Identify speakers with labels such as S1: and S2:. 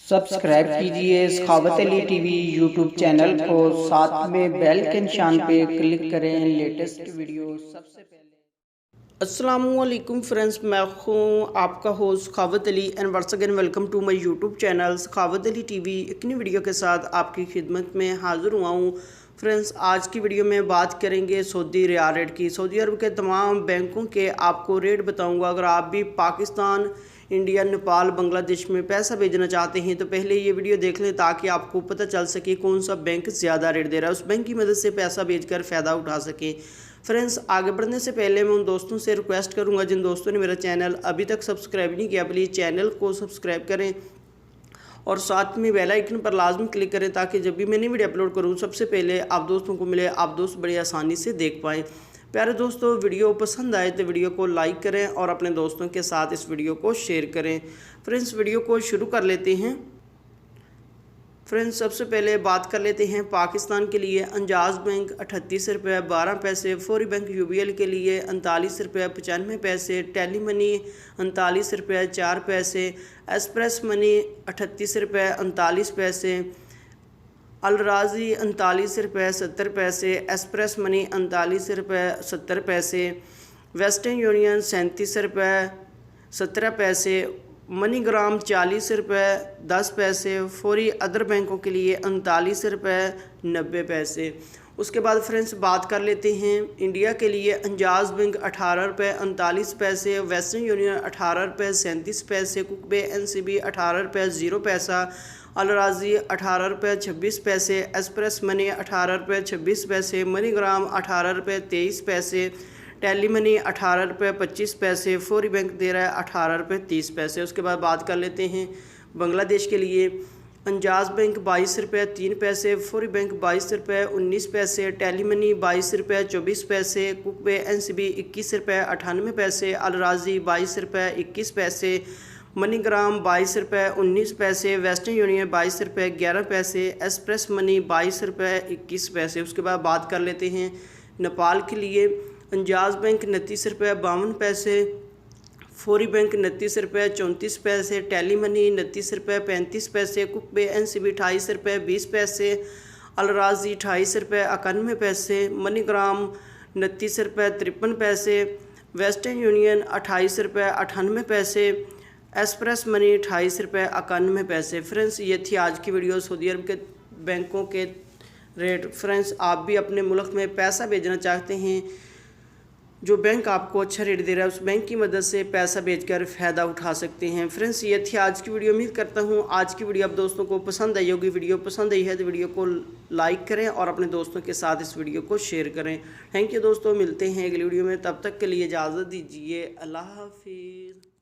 S1: Subscribe कीजिए सखावत Ali TV YouTube channel को, साथ में बेल के निशान पे क्लिक करें लेटेस्ट वीडियो सबसे पहले। अस्सलामुअलैकुम फ्रेंड्स, मैं हूँ आपका host Sakhawat Ali and once again welcome to my YouTube channel Sakhawat Ali TV. एक नई वीडियो के साथ आपकी खिदमत में हाज़िर हुआ हूँ। फ्रेंड्स, आज की वीडियो में बात करेंगे सऊदी रियाल रेट की। सऊदी अरब के तमाम बैंकों के आपको रेट बताऊँगा। अगर आप भी पाकिस्तान, इंडिया, नेपाल, बांग्लादेश में पैसा भेजना चाहते हैं तो पहले ये वीडियो देख लें ताकि आपको पता चल सके कौन सा बैंक ज़्यादा रेट दे रहा है, उस बैंक की मदद से पैसा भेजकर फ़ायदा उठा सकें। फ्रेंड्स, आगे बढ़ने से पहले मैं उन दोस्तों से रिक्वेस्ट करूंगा जिन दोस्तों ने मेरा चैनल अभी तक सब्सक्राइब नहीं किया, प्लीज़ चैनल को सब्सक्राइब करें और साथ में बेल आइकन पर लाजमी क्लिक करें ताकि जब भी मैं नई वीडियो अपलोड करूँ सबसे पहले आप दोस्तों को मिले, आप दोस्त बड़ी आसानी से देख पाएँ। प्यारे दोस्तों, वीडियो पसंद आए तो वीडियो को लाइक करें और अपने दोस्तों के साथ इस वीडियो को शेयर करें। फ्रेंड्स, वीडियो को शुरू कर लेते हैं। फ्रेंड्स, सबसे पहले बात कर लेते हैं पाकिस्तान के लिए। अंजाज बैंक 38 रुपये 12 पैसे, फौरी बैंक यूबीएल के लिए 39 रुपये 95 पैसे, टेली मनी 39 रुपये 4 पैसे, एक्सप्रेस मनी 38 रुपये 39 पैसे, अलराजी 39 रुपये 70 पैसे, एक्सप्रेस मनी 39 रुपये 70 पैसे, वेस्टर्न यूनियन 37 रुपये 17 पैसे, मनीग्राम 40 रुपये 10 पैसे, फौरी अदर बैंकों के लिए 39 रुपये 90 पैसे। उसके बाद फ्रेंड्स बात कर लेते हैं इंडिया के लिए। अंजाज बैंक 18 रुपये 39 पैसे, वेस्टर्न यूनियन 18 रुपये 37 पैसे, कुकबे एनसीबी 18 रुपये 0 पैसा, अलराजी 18 रुपये 26 पैसे, एक्सप्रेस मनी 18 रुपये 26 पैसे, मनीग्राम 18 रुपये 23 पैसे, टेली मनी 18 रुपये 25 पैसे, फौरी बैंक दे रहा है 18 रुपये 30 पैसे। उसके बाद बात कर लेते हैं बांग्लादेश के लिए। अंजाज बैंक 22 रुपये 3 पैसे, फौरी बैंक 22 रुपये 19 पैसे, टेली मनी 22 रुपये 24 पैसे, कुकबे एनसीबी 21 रुपये 98 पैसे, अलराजी 22 रुपये 21 पैसे, मनीग्राम 22 रुपये 19 पैसे, वेस्टर्न यूनियन 22 रुपये 11 पैसे, एक्सप्रेस मनी 22 रुपये 21 पैसे। उसके बाद बात कर लेते हैं नेपाल के लिए। अंजाज बैंक 29 रुपये 52 पैसे, फौरी बैंक 29 रुपये 34 पैसे, टेली मनी 29 रुपये 35 पैसे, कुकबे एनसीबी 28 रुपये 20 पैसे, अलराजी 28 रुपये 91 पैसे, मनीग्राम 29 रुपये 53 पैसे, वेस्टर्न यूनियन 28 रुपये 98 पैसे, एक्सप्रेस मनी 28 रुपये 91 पैसे। फ्रेंड्स, ये थी आज की वीडियो सऊदी अरब के बैंकों के रेट। फ्रेंड्स, आप भी अपने मुल्क में पैसा भेजना चाहते हैं, जो बैंक आपको अच्छा रेट दे रहा है उस बैंक की मदद से पैसा भेजकर फ़ायदा उठा सकते हैं। फ्रेंड्स, ये थी आज की वीडियो। उम्मीद करता हूँ आज की वीडियो आप दोस्तों को पसंद आई होगी। वीडियो पसंद आई है तो वीडियो को लाइक करें और अपने दोस्तों के साथ इस वीडियो को शेयर करें। थैंक यू दोस्तों, मिलते हैं अगली वीडियो में, तब तक के लिए इजाज़त दीजिए। अल्लाह हाफिज़।